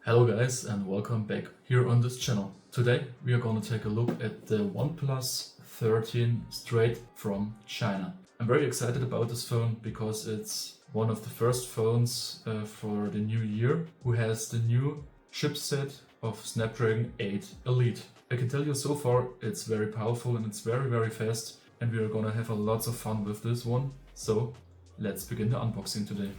Hello guys and welcome back here on this channel. Today we are going to take a look at the OnePlus 13 straight from China. I'm very excited about this phone because it's one of the first phones for the new year who has the new chipset of Snapdragon 8 Elite. I can tell you so far it's very powerful and it's very fast, and we are gonna have a lots of fun with this one. So let's begin the unboxing today.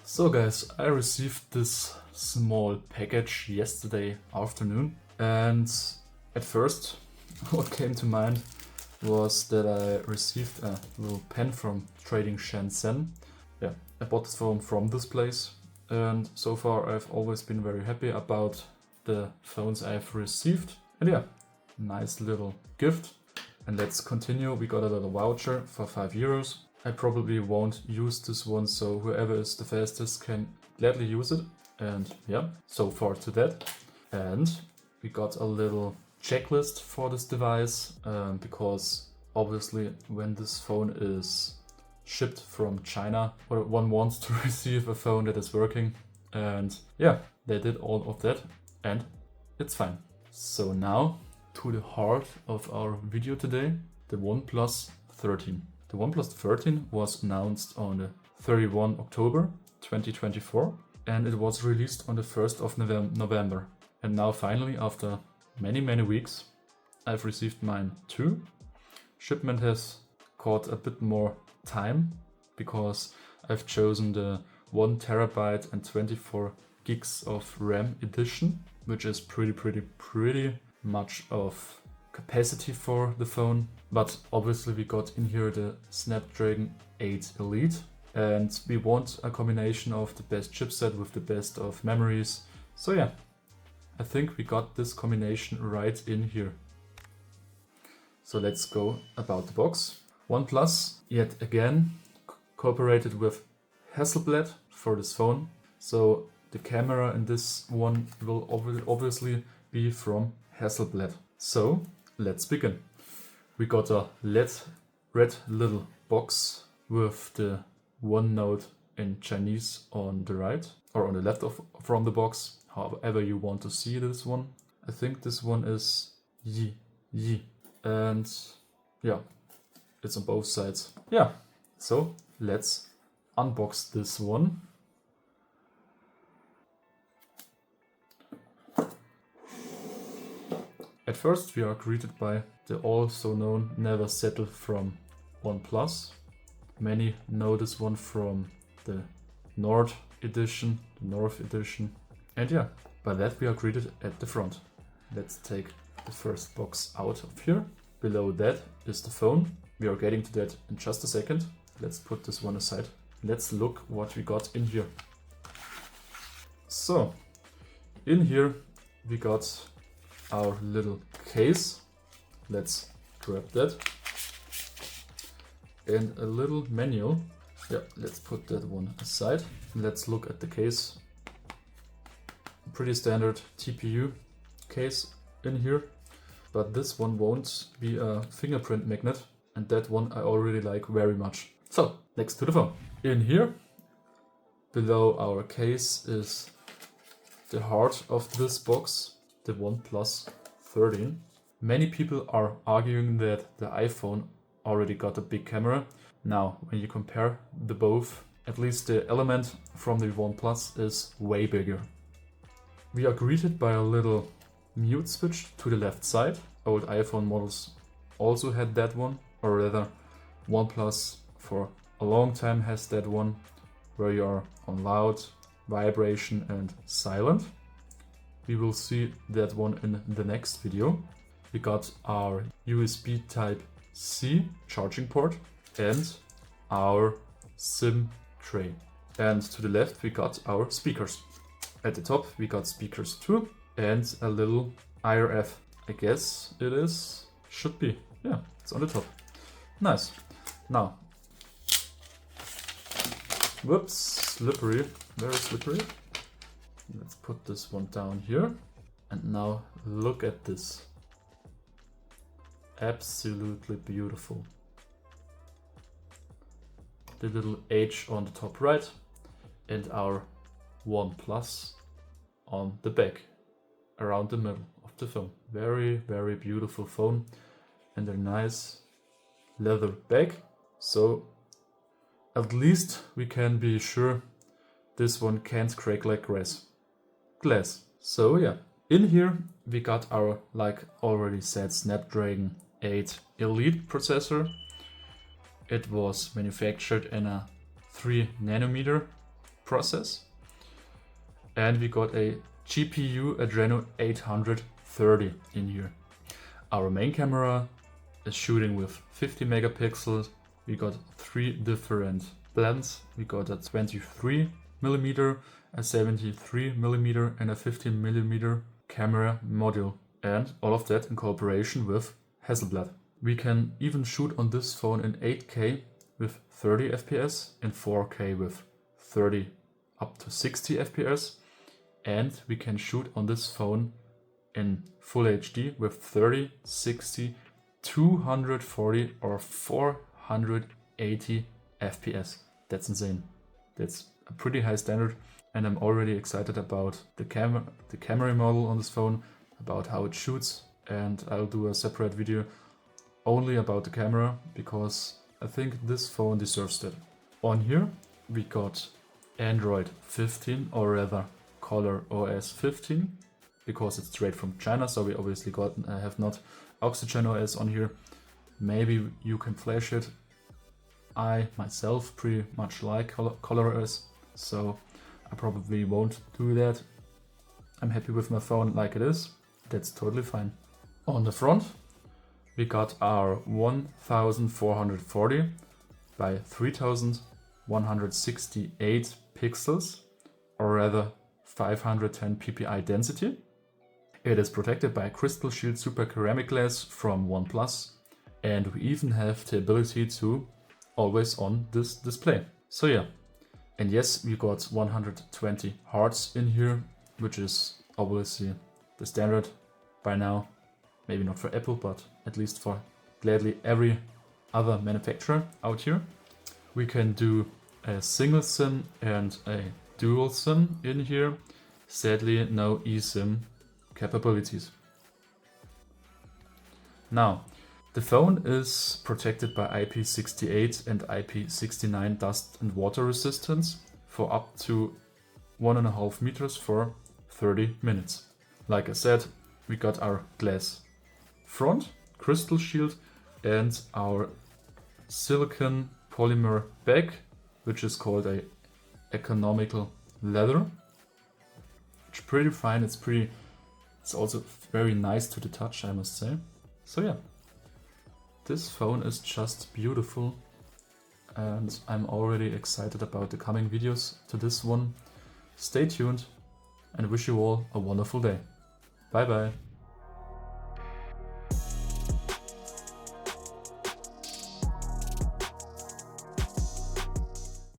So guys, I received this small package yesterday afternoon, and at first what came to mind was that I received a little pen from Trading Shenzhen. Yeah, I bought this phone from this place, and so far I've always been very happy about the phones I've received. And yeah, nice little gift. And let's continue. We got a little voucher for €5. I probably won't use this one, so whoever is the fastest can gladly use it. And yeah, so far to that. And we got a little checklist for this device, because obviously when this phone is shipped from China, or one wants to receive a phone that is working. And yeah, they did all of that and it's fine. So now to the heart of our video today, the OnePlus 13. The OnePlus 13 was announced on the 31 October 2024 and it was released on the 1st of November. And now finally, after many weeks, I've received mine too. Shipment has caught a bit more time because I've chosen the 1 terabyte and 24 gigs of RAM edition, which is pretty much of capacity for the phone. But obviously we got in here the Snapdragon 8 Elite, and we want a combination of the best chipset with the best of memories. So yeah, I think we got this combination right in here. So let's go about the box. OnePlus yet again cooperated with Hasselblad for this phone. So the camera in this one will obviously be from Hasselblad. So let's begin. We got a red little box with the OneNote in Chinese on the right or on the left from the box, however you want to see this one. I think this one is Yi. And yeah, it's on both sides. Yeah, so let's unbox this one. At first we are greeted by the also known Never Settle from OnePlus. Many know this one from the North edition. And yeah, by that we are greeted at the front. Let's take the first box out of here. Below that is the phone. We are getting to that in just a second. Let's put this one aside. Let's look what we got in here. So, in here we got our little case. Let's grab that. And a little manual. Yeah, let's put that one aside. Let's look at the case. Pretty standard TPU case in here. But this one won't be a fingerprint magnet, and that one I already like very much. So, next to the phone. In here, below our case, is the heart of this box, the OnePlus 13. Many people are arguing that the iPhone already got a big camera. Now, when you compare the both, at least the element from the OnePlus is way bigger. We are greeted by a little mute switch to the left side. Old iPhone models also had that one, or rather OnePlus for a long time has that one, where you are on loud, vibration and silent. We will see that one in the next video. We got our USB Type-C charging port and our SIM tray. And to the left we got our speakers. At the top we got speakers too, and a little IRF. I guess it is, should be. Yeah, it's on the top. Nice. Now, whoops, slippery, very slippery. Let's put this one down here. And now look at this. Absolutely beautiful. The little H on the top right and our OnePlus on the back, around the middle of the phone. Very, very beautiful phone and a nice leather bag. So at least we can be sure this one can't crack like glass. So yeah, in here we got our, like already said, Snapdragon 8 Elite processor. It was manufactured in a 3 nanometer process. And we got a GPU Adreno 830 in here. Our main camera is shooting with 50 megapixels. We got 3 different blends. We got a 23mm, a 73mm and a 15mm camera module. And all of that in cooperation with Hasselblad. We can even shoot on this phone in 8K with 30 FPS, in 4K with 30 up to 60 FPS. And we can shoot on this phone in Full HD with 30, 60, 240 or 480 FPS. That's insane. That's a pretty high standard, and I'm already excited about the camera model on this phone, about how it shoots, and I'll do a separate video only about the camera because I think this phone deserves that. On here we got Android 15, or rather Color OS 15, because it's straight from China, so we obviously have not Oxygen OS on here. Maybe you can flash it. I myself pretty much like Color OS, so I probably won't do that. I'm happy with my phone like it is. That's totally fine. On the front we got our 1440 by 3168 pixels, or rather 510 ppi density. It is protected by Crystal Shield Super Ceramic Glass from Oneplus, and we even have the ability to always on this display. So yeah, and yes, we got 120 Hz in here, which is obviously the standard by now. Maybe not for Apple, but at least for gladly every other manufacturer out here. We can do a single SIM and a dual SIM in here. Sadly, no eSIM capabilities. Now, the phone is protected by IP68 and IP69 dust and water resistance for up to 1.5 meters for 30 minutes. Like I said, we got our glass front, crystal shield, and our silicon polymer back, which is called a economical leather. It's pretty fine. It's also very nice to the touch, I must say. So yeah, this phone is just beautiful, and I'm already excited about the coming videos to this one. Stay tuned and wish you all a wonderful day. Bye bye.